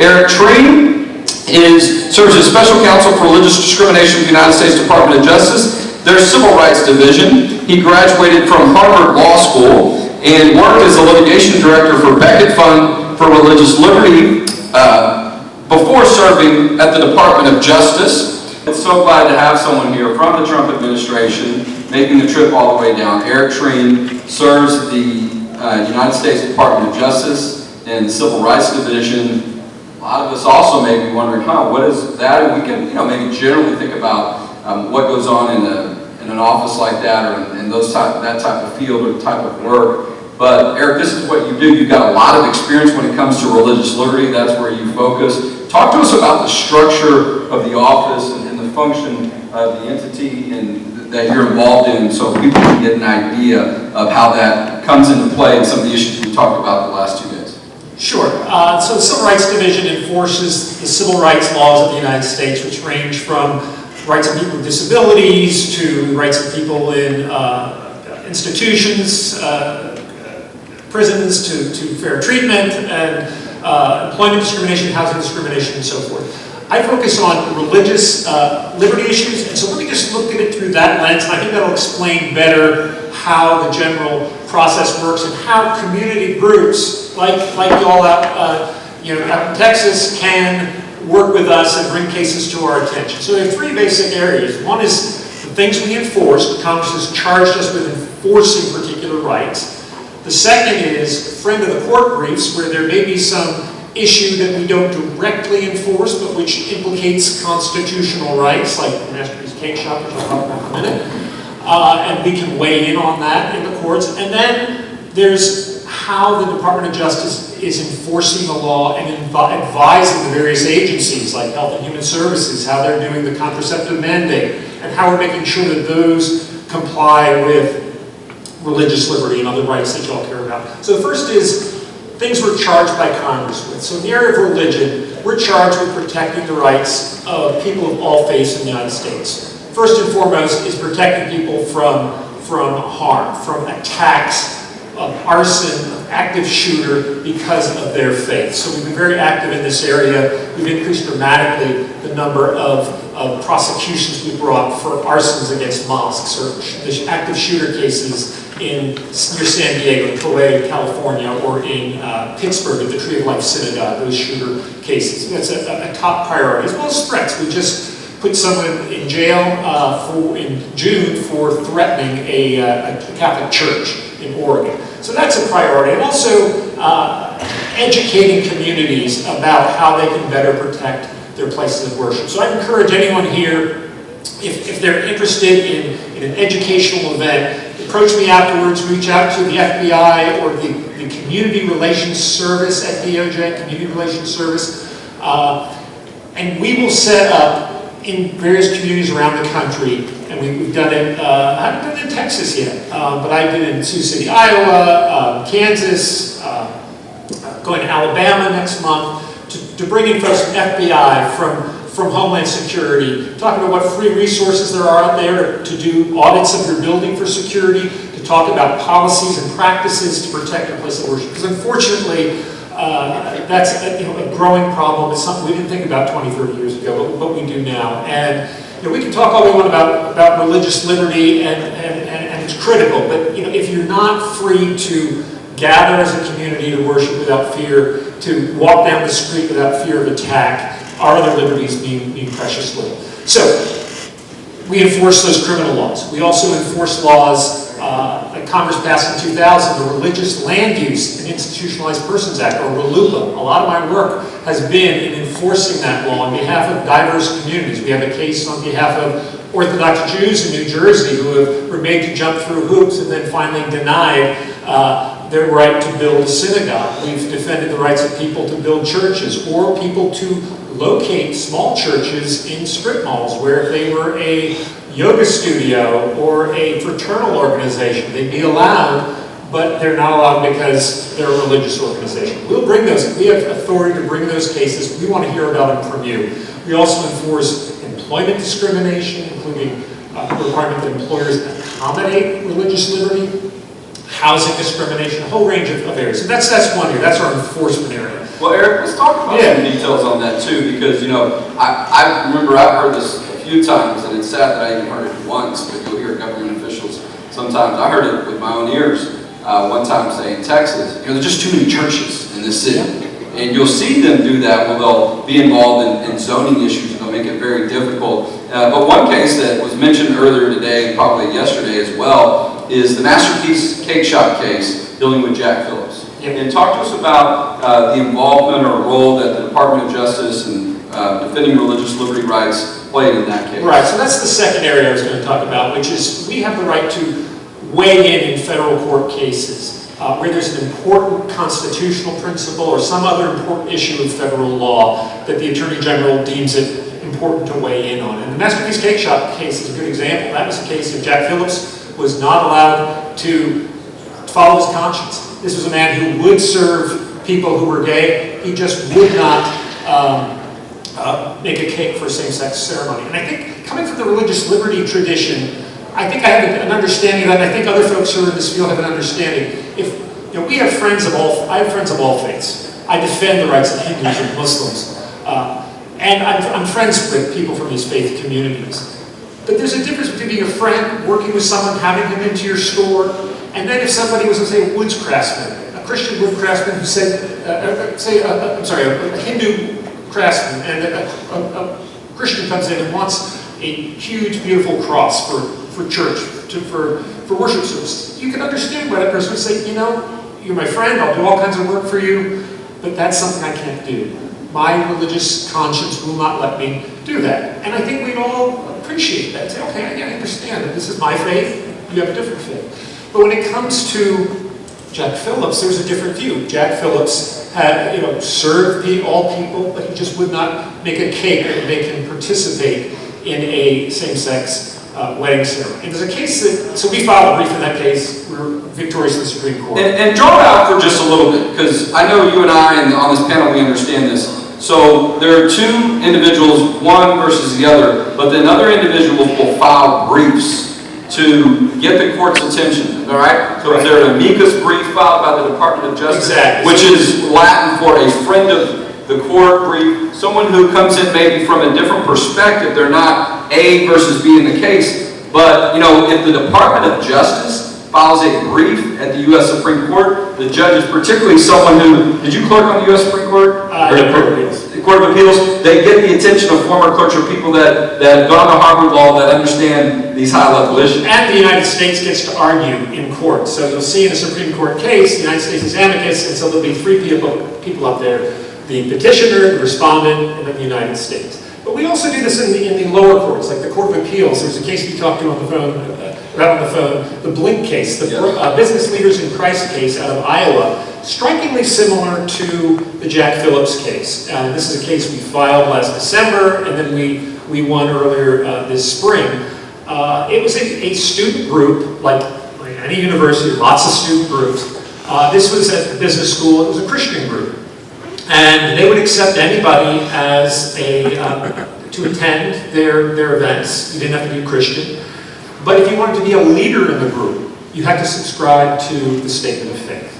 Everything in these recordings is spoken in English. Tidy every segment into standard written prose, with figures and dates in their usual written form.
Eric Treene serves as Special Counsel for Religious Discrimination for the United States Department of Justice, their Civil Rights Division. He graduated from Harvard Law School and worked as a litigation director for Beckett Fund for Religious Liberty before serving at the Department of Justice. It's so glad to have someone here from the Trump administration making the trip all the way down. Eric Treene serves the United States Department of Justice and the Civil Rights Division. A lot of us also may be wondering, what is that? And we can, maybe generally think about what goes on in an office like that, or in that type of field or type of work. But Eric, this is what you do. You've got a lot of experience when it comes to religious liberty. That's where you focus. Talk to us about the structure of the office and the function of the entity that you're involved in, so people can get an idea of how that comes into play and some of the issues we talked about the last 2 days. Sure. So the Civil Rights Division enforces the civil rights laws of the United States, which range from rights of people with disabilities to rights of people in institutions, prisons, to fair treatment, and employment discrimination, housing discrimination, and so forth. I focus on religious liberty issues, and so let me just look at it through that lens, and I think that'll explain better how the general process works and how community groups, like y'all out in Texas, can work with us and bring cases to our attention. So there are 3 basic areas. One is the things we enforce. Congress has charged us with enforcing particular rights. The second is friend of the court briefs, where there may be some issue that we don't directly enforce, but which implicates constitutional rights, like Masterpiece Cake Shop, which I'll talk about in a minute. And we can weigh in on that in the courts. And then there's how the Department of Justice is enforcing the law and advising the various agencies like Health and Human Services, how they're doing the contraceptive mandate, and how we're making sure that those comply with religious liberty and other rights that you all care about. So the first is things we're charged by Congress with. So in the area of religion, we're charged with protecting the rights of people of all faiths in the United States. First and foremost is protecting people from harm, from attacks, of arson, of active shooter because of their faith. So we've been very active in this area. We've increased dramatically the number of prosecutions we brought for arsons against mosques or the active shooter cases near San Diego, in Poway, California, or in Pittsburgh at the Tree of Life Synagogue, those shooter cases. That's a top priority, as well as threats. We just put someone in jail in June for threatening a Catholic church in Oregon. So that's a priority. And also educating communities about how they can better protect their places of worship. So I encourage anyone here, if they're interested in an educational event, approach me afterwards, reach out to the FBI or the Community Relations Service at DOJ, Community Relations Service, and we will set up in various communities around the country, and we've done it, I haven't done it in Texas yet, but I did it in Sioux City, Iowa, Kansas, going to Alabama next month, to bring in folks from FBI, from Homeland Security, talking about what free resources there are out there to do audits of your building for security, to talk about policies and practices to protect your place of worship. Because unfortunately, that's a growing problem. It's something we didn't think about 20, 30 years ago, but we do now. And we can talk all we want about religious liberty, and it's critical. But if you're not free to gather as a community to worship without fear, to walk down the street without fear of attack, our other liberties mean precious little. So we enforce those criminal laws. We also enforce laws that Congress passed in 2000, the Religious Land Use and Institutionalized Persons Act, or RLUIPA. A lot of my work has been in enforcing that law on behalf of diverse communities. We have a case on behalf of Orthodox Jews in New Jersey who were made to jump through hoops and then finally denied their right to build a synagogue. We've defended the rights of people to build churches, or people to locate small churches in strip malls, where if they were a yoga studio or a fraternal organization, they'd be allowed, but they're not allowed because they're a religious organization. We'll bring those. We have authority to bring those cases. We want to hear about them from you. We also enforce employment discrimination, including the requirement that employers accommodate religious liberty, housing discrimination, a whole range of areas. So that's one area. That's our enforcement area. Well, Eric, let's talk about some details on that too, because, you know, I remember I've heard this a few times, and it's sad that I even heard it once, but you'll hear government officials sometimes. I heard it with my own ears one time say in Texas, you know, there's just too many churches in this city. And you'll see them do that where they'll be involved in zoning issues, and they'll make it very difficult. But one case that was mentioned earlier today, and probably yesterday as well, is the Masterpiece Cake Shop case dealing with Jack Phillips. And talk to us about the involvement or role that the Department of Justice and defending religious liberty rights played in that case. Right, so that's the second area I was going to talk about, which is we have the right to weigh in federal court cases where there's an important constitutional principle or some other important issue of federal law that the Attorney General deems it important to weigh in on. And the Masterpiece Cake Shop case is a good example. That was a case of Jack Phillips was not allowed to follow his conscience. This was a man who would serve people who were gay. He just would not make a cake for a same-sex ceremony. And I think coming from the religious liberty tradition, I think I have an understanding of that, and I think other folks who are in this field have an understanding. If you know, I have friends of all faiths. I defend the rights of Hindus and Muslims, and I'm friends with people from these faith communities. But there's a difference between being a friend, working with someone, having them into your store, and then if somebody was, let's say, a woods craftsman, a Christian wood craftsman who said, a Hindu craftsman, and a Christian comes in and wants a huge, beautiful cross for church, for worship service. You can understand why that person would say, you know, you're my friend, I'll do all kinds of work for you, but that's something I can't do. My religious conscience will not let me do that. And I think we'd all appreciate that and say, okay, I understand that this is my faith, you have a different faith. But when it comes to Jack Phillips, there's a different view. Jack Phillips had, served all people, but he just would not make a cake that would make him participate in a same-sex wedding ceremony. And there's a case that, so we filed a brief in that case. We were victorious in the Supreme Court. And draw it out for just a little bit, because I know you and I, and on this panel, we understand this. So there are two individuals, one versus the other, but then other individuals will file briefs to get the court's attention, all right? So is there an amicus brief filed by the Department of Justice? Exactly. Which is Latin for a friend of the court brief, someone who comes in maybe from a different perspective. They're not A versus B in the case, but, if the Department of Justice files a brief at the U.S. Supreme Court, the judge is particularly someone who, did you clerk on the U.S. Supreme Court? The Court of Appeals. They get the attention of former clerks or people that have gone to Harvard Law that understand these high-level issues. And the United States gets to argue in court. So you'll see in a Supreme Court case, the United States is amicus, and so there'll be three people up there, the petitioner, the respondent, and then the United States. But we also do this in the lower courts, like the Court of Appeals. There's a case we talked to on the phone, the Blink case, the Business Leaders in Christ case out of Iowa, strikingly similar to the Jack Phillips case. This is a case we filed last December, and then we won earlier this spring. It was a student group, like any university, lots of student groups. This was at the business school. It was a Christian group. And they would accept anybody as to attend their events. You didn't have to be Christian. But if you wanted to be a leader in the group, you had to subscribe to the statement of faith.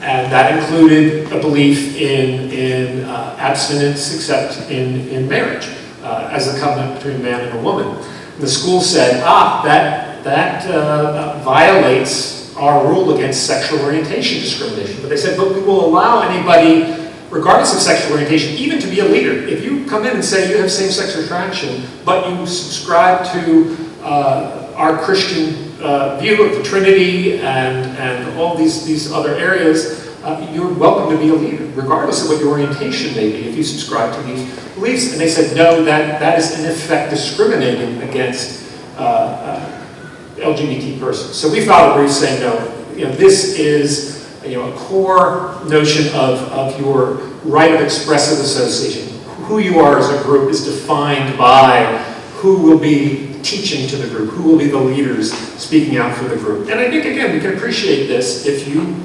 And that included a belief in abstinence except in marriage, as a covenant between a man and a woman. And the school said, that violates our rule against sexual orientation discrimination. But they said, but we will allow anybody, regardless of sexual orientation, even to be a leader. If you come in and say you have same-sex attraction, but you subscribe to our Christian view of the Trinity and all these other areas, you're welcome to be a leader, regardless of what your orientation may be, if you subscribe to these beliefs. And they said, no, that is in effect discriminating against LGBT persons. So we filed a brief saying, no, this is a core notion of your right of expressive association. Who you are as a group is defined by who will be teaching to the group, who will be the leaders speaking out for the group. And I think, again, we can appreciate this if you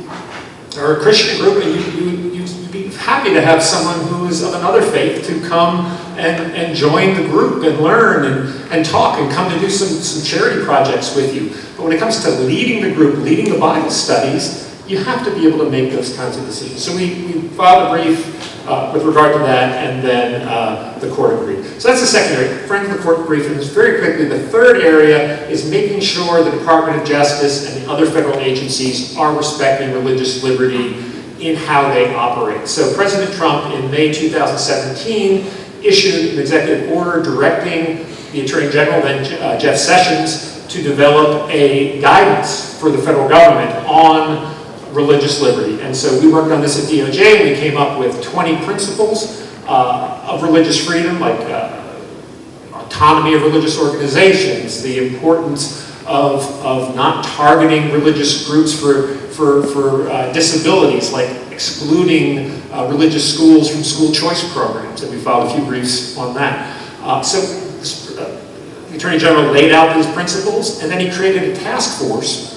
are a Christian group and you'd be happy to have someone who is of another faith to come and join the group and learn and talk and come to do some charity projects with you. But when it comes to leading the group, leading the Bible studies, you have to be able to make those kinds of decisions. So we filed a brief with regard to that, and then the court agreed. So that's the second area, friend of the court brief. And very quickly, the third area is making sure the Department of Justice and the other federal agencies are respecting religious liberty in how they operate. So President Trump in May 2017 issued an executive order directing the Attorney General, then Jeff Sessions, to develop a guidance for the federal government on religious liberty. And so we worked on this at DOJ, and we came up with 20 principles of religious freedom, like autonomy of religious organizations, the importance of not targeting religious groups for disabilities, like excluding religious schools from school choice programs, and we filed a few briefs on that. So the Attorney General laid out these principles, and then he created a task force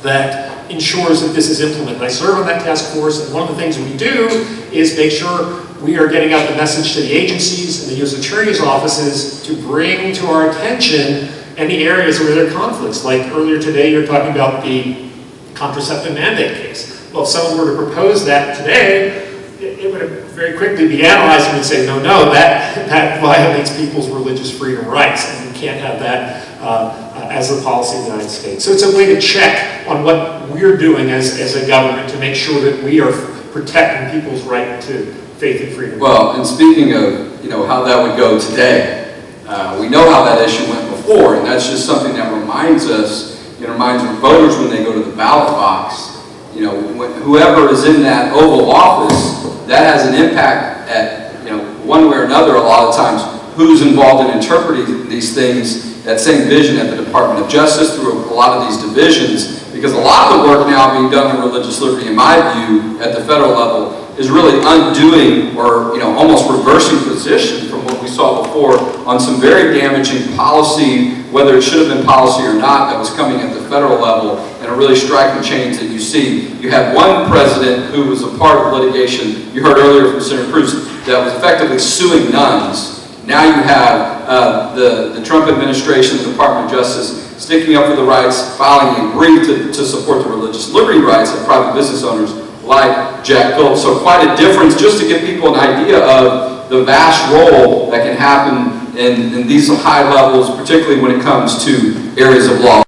that ensures that this is implemented. I serve on that task force, and one of the things we do is make sure we are getting out the message to the agencies and the U.S. Attorney's offices to bring to our attention any areas where there are conflicts. Like earlier today, you're talking about the contraceptive mandate case. Well, if someone were to propose that today, it would very quickly be analyzed and would say, no, that violates people's religious freedom rights, and we can't have that as the policy of the United States. So it's a way to check on what we're doing as a government to make sure that we are protecting people's right to faith and freedom. Well, and speaking of, how that would go today, we know how that issue went before, and that's just something that reminds us, it reminds our voters when they go to the ballot box, whoever is in that Oval Office, that has an impact at, one way or another a lot of times, who's involved in interpreting these things, that same vision at the Department of Justice through a lot of these divisions, because a lot of the work now being done on religious liberty, in my view, at the federal level, is really undoing or almost reversing position from what we saw before on some very damaging policy, whether it should have been policy or not, that was coming at the federal level, and a really striking change that you see. You had one president who was a part of litigation, you heard earlier from Senator Cruz, that was effectively suing nuns. Now you have the Trump administration, the Department of Justice, sticking up for the rights, filing a brief to support the religious liberty rights of private business owners like Jack Phillips. So quite a difference, just to give people an idea of the vast role that can happen in these high levels, particularly when it comes to areas of law.